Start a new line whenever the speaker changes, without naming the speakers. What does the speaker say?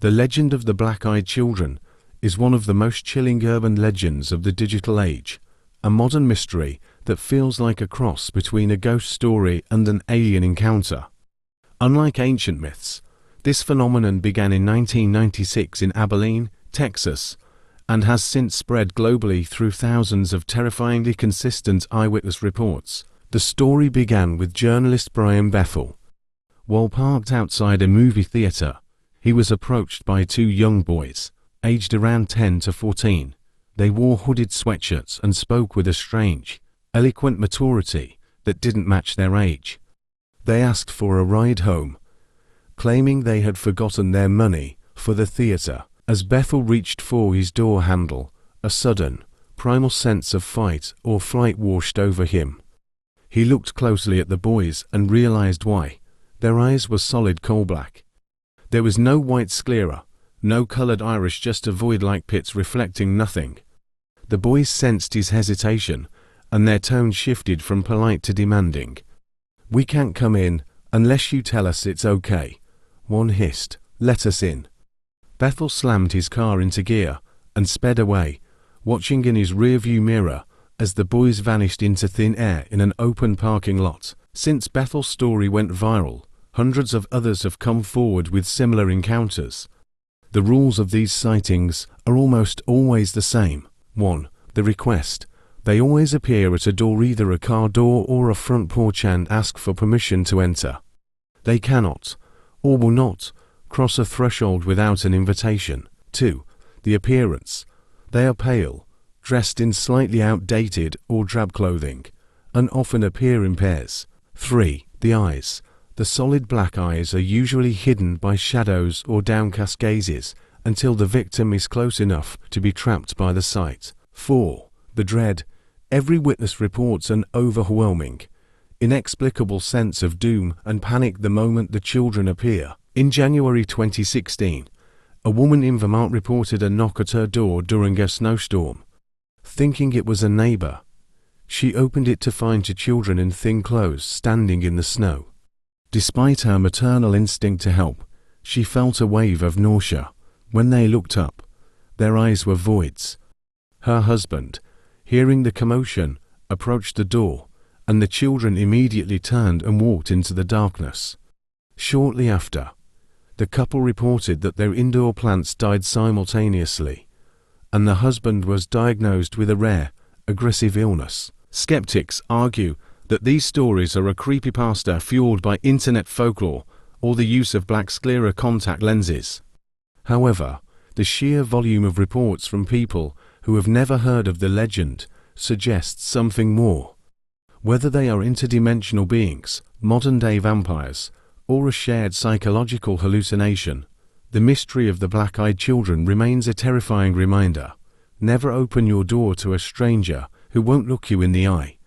The legend of the black-eyed children is one of the most chilling urban legends of the digital age, a modern mystery that feels like a cross between a ghost story and an alien encounter. Unlike ancient myths, this phenomenon began in 1996 in Abilene, Texas, and has since spread globally through thousands of terrifyingly consistent eyewitness reports. The story began with journalist Brian Bethel. While parked outside a movie theater, he was approached by two young boys, aged around 10 to 14. They wore hooded sweatshirts and spoke with a strange, eloquent maturity that didn't match their age. They asked for a ride home, claiming they had forgotten their money for the theater. As Bethel reached for his door handle, a sudden, primal sense of fight or flight washed over him. He looked closely at the boys and realized why. Their eyes were solid coal black. There was no white sclera, no colored iris, just a void-like pits reflecting nothing. The boys sensed his hesitation, and their tone shifted from polite to demanding. "We can't come in unless you tell us it's okay," one hissed. "Let us in." Bethel slammed his car into gear and sped away, watching in his rearview mirror as the boys vanished into thin air in an open parking lot. Since Bethel's story went viral, hundreds of others have come forward with similar encounters. The rules of these sightings are almost always the same. 1. The request. They always appear at a door, either a car door or a front porch, and ask for permission to enter. They cannot, or will not, cross a threshold without an invitation. 2. The appearance. They are pale, dressed in slightly outdated or drab clothing, and often appear in pairs. 3. The eyes. The solid black eyes are usually hidden by shadows or downcast gazes until the victim is close enough to be trapped by the sight. 4. The dread. Every witness reports an overwhelming, inexplicable sense of doom and panic the moment the children appear. In January 2016, a woman in Vermont reported a knock at her door during a snowstorm. Thinking it was a neighbor, she opened it to find two children in thin clothes standing in the snow. Despite her maternal instinct to help, she felt a wave of nausea. When they looked up, their eyes were voids. Her husband, hearing the commotion, approached the door, and the children immediately turned and walked into the darkness. Shortly after, the couple reported that their indoor plants died simultaneously, and the husband was diagnosed with a rare, aggressive illness. Skeptics argue that these stories are a creepypasta fueled by internet folklore or the use of black sclera contact lenses. However, the sheer volume of reports from people who have never heard of the legend suggests something more. Whether they are interdimensional beings, modern-day vampires, or a shared psychological hallucination, the mystery of the black-eyed children remains a terrifying reminder. Never open your door to a stranger who won't look you in the eye.